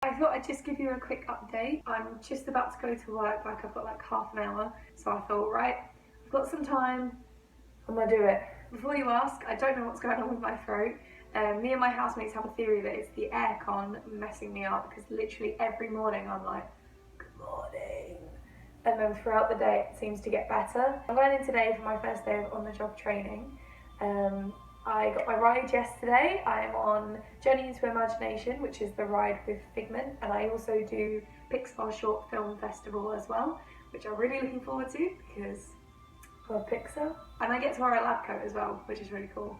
I thought I'd just give you a quick update. I'm just about to go to work, like I've got like half an hour, so I thought, right, I've got some time, I'm gonna do it. Before you ask, I don't know what's going on with my throat. Me and my housemates have a theory that it's the aircon messing me up, because literally every morning I'm like, good morning. And then throughout the day it seems to get better. I'm going in today for my first day of on-the-job training. I got my ride yesterday. I'm on Journey into Imagination, which is the ride with Figment, and I also do Pixar Short Film Festival as well, which I'm really looking forward to because I love Pixar. And I get to wear a lab coat as well, which is really cool.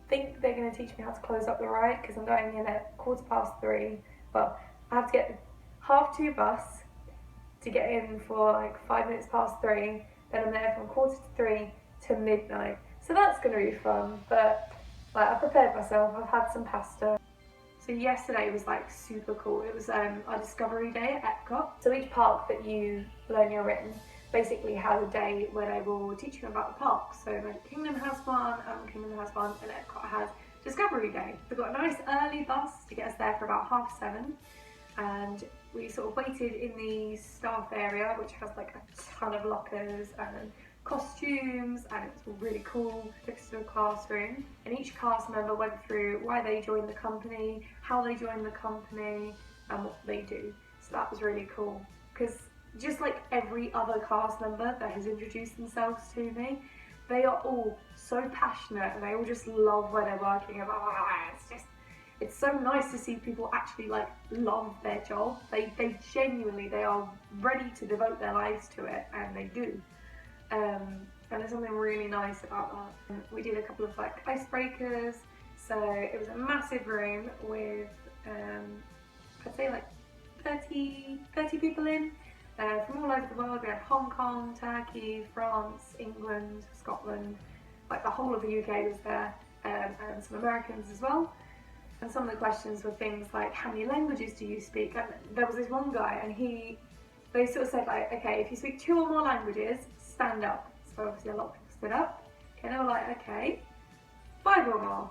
I think they're going to teach me how to close up the ride because I'm going in at 3:15, but I have to get 2:30 bus to get in for like 3:05. Then I'm there from 2:45 to midnight. So that's going to be fun, but like I prepared myself. I've had some pasta. So yesterday was like super cool. It was our Discovery Day at Epcot. So each park that you learn you're in basically has a day where they will teach you about the park. So Magic Kingdom has one, Kingdom has one, and Epcot has Discovery Day. We got a nice early bus to get us there for about 7:30, and we sort of waited in the staff area, which has like a ton of lockers and costumes, and it was really cool. Took us to a classroom, and each cast member went through why they joined the company, how they joined the company, and what they do. So that was really cool, because just like every other cast member that has introduced themselves to me, they are all so passionate and they all just love where they're working. And it's so nice to see people actually like love their job. They genuinely, they are ready to devote their lives to it, and they do. And there's something really nice about that. We did a couple of like icebreakers. So it was a massive room with I'd say like 30 people in. From all over the world. We had Hong Kong, Turkey, France, England, Scotland, like the whole of the UK was there, and some Americans as well. And some of the questions were things like, how many languages do you speak? And there was this one guy, and they sort of said like, okay, if you speak 2 or more languages, stand up. So obviously a lot of people stood up. Okay, they were like, okay, 5 or more,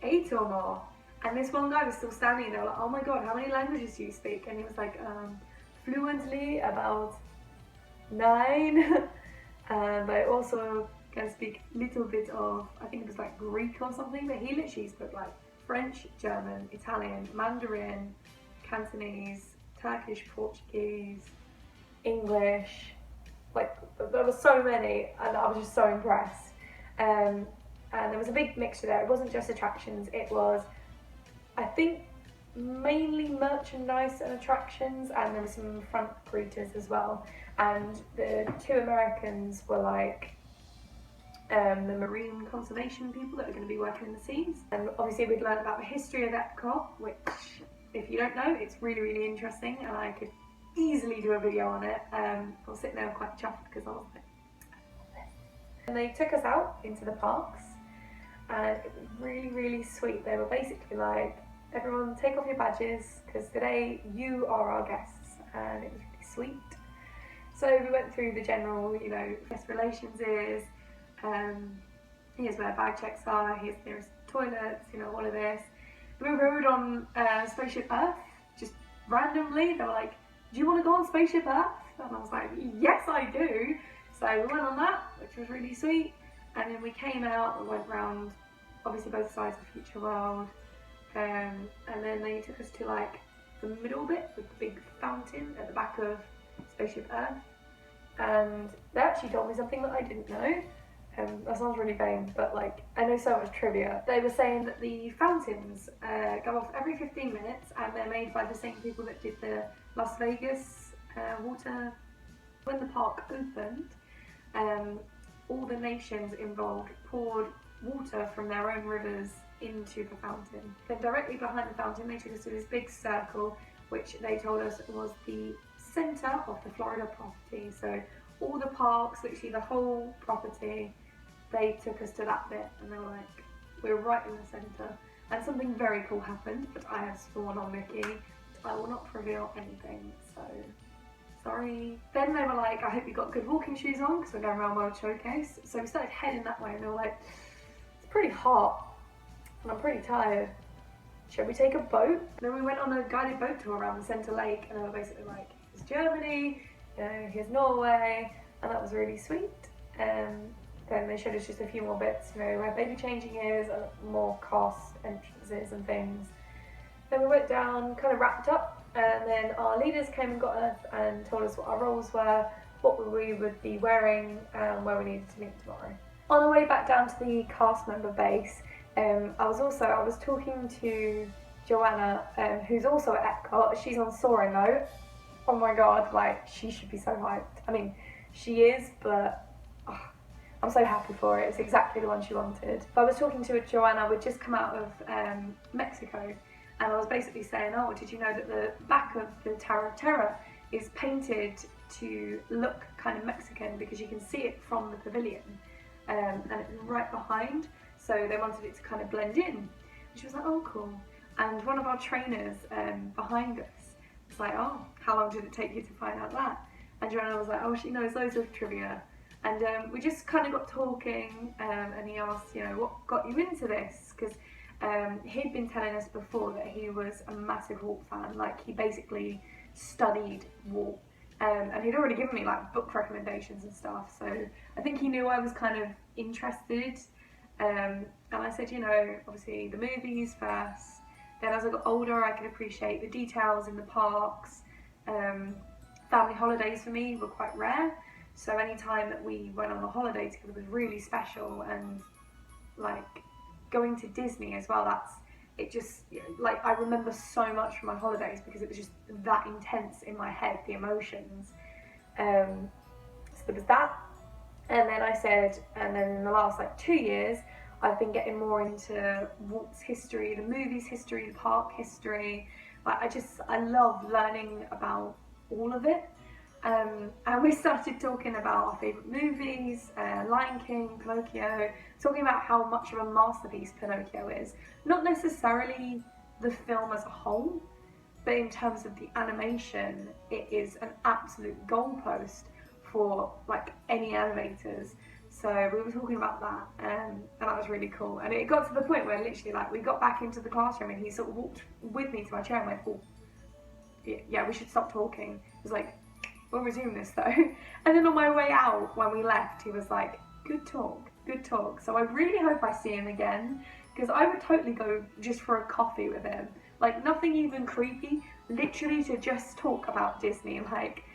8 or more. And this one guy was still standing, and they were like, oh my god, how many languages do you speak? And he was like, fluently about 9, and I also can speak a little bit of, I think it was like Greek or something, but he literally spoke like French, German, Italian, Mandarin, Cantonese, Turkish, Portuguese, English, like there were so many, and I was just so impressed. And there was a big mixture there. It wasn't just attractions, it was, I think, mainly merchandise and attractions, and there were some front greeters as well. And the 2 Americans were like the marine conservation people that are going to be working in the seas. And obviously we'd learned about the history of Epcot, which if you don't know, it's really, really interesting, and I could easily do a video on it. I was sitting there quite chuffed because I was like, I love this. And they took us out into the parks, and it was really, really sweet. They were basically like, everyone take off your badges because today you are our guests, and it was really sweet. So we went through the general, guest relations is, here's where bag checks are, here's the nearest toilets, all of this. We rode on Spaceship Earth, just randomly. They were like, do you want to go on Spaceship Earth? And I was like, yes I do. So we went on that, which was really sweet. And then we came out and went round, obviously both sides of Future World. And then they took us to like the middle bit with the big fountain at the back of Spaceship Earth, and they actually told me something that I didn't know. That sounds really vain, but like I know so much trivia. They were saying that the fountains go off every 15 minutes, and they're made by the same people that did the Las Vegas water. When the park opened, all the nations involved poured water from their own rivers into the fountain. Then directly behind the fountain they took us to this big circle, which they told us was the centre of the Florida property. So all the parks, literally the whole property, they took us to that bit, and they were like, we're right in the centre. And something very cool happened, but I have sworn on Mickey I will not reveal anything, so sorry. Then they were like, I hope you got good walking shoes on because we're going around World Showcase. So we started heading that way, and they were like, it's pretty hot and I'm pretty tired. should we take a boat? And then we went on a guided boat tour around the Centre Lake, and they were basically like, here's Germany, you know, here's Norway, and that was really sweet. Then they showed us just a few more bits, you know, where baby changing is, and more cost, entrances and things. Then we went down, kind of wrapped up, and then our leaders came and got us and told us what our roles were, what we would be wearing, and where we needed to meet tomorrow. On the way back down to the cast member base, I was talking to Joanna, who's also at Epcot. She's on Soaring though. Oh my god, like, she should be so hyped. I mean, she is, but I'm so happy for it. It's exactly the one she wanted. But I was talking to Joanna. We'd just come out of Mexico, and I was basically saying, oh, did you know that the back of the Tower of Terror is painted to look kind of Mexican because you can see it from the pavilion, and it's right behind, so they wanted it to kind of blend in. And she was like, oh, cool. And one of our trainers behind us was like, oh, how long did it take you to find out that? And Joanna was like, oh, she knows loads of trivia. And we just kind of got talking, and he asked, you know, what got you into this? Because he'd been telling us before that he was a massive Walt fan. Like, he basically studied Walt, and he'd already given me like book recommendations and stuff. So I think he knew I was kind of interested. And I said, you know, obviously the movies first. Then as I got older, I could appreciate the details in the parks. Family holidays for me were quite rare. So any time that we went on a holiday together was really special, and like going to Disney as well, it just, like, I remember so much from my holidays because it was just that intense in my head, the emotions. So there was that. And then I said, and then in the last like 2 years, I've been getting more into Walt's history, the movie's history, the park history. Like, I love learning about all of it. And we started talking about our favourite movies, Lion King, Pinocchio, talking about how much of a masterpiece Pinocchio is. Not necessarily the film as a whole, but in terms of the animation, it is an absolute goalpost for like any animators. So we were talking about that, and that was really cool. And it got to the point where literally, like, we got back into the classroom and he sort of walked with me to my chair and went, oh, yeah, we should stop talking. He was like, we'll resume this though. And then on my way out, when we left, he was like, good talk, good talk. So I really hope I see him again, because I would totally go just for a coffee with him. Like, nothing even creepy, literally to just talk about Disney. Like,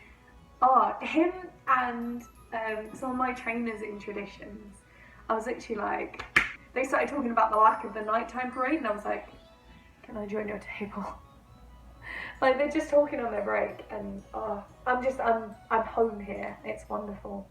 him and some of my trainers in Traditions, I was literally like, they started talking about the lack of the nighttime parade, and I was like, can I join your table? Like, they're just talking on their break, and I'm home here. It's wonderful.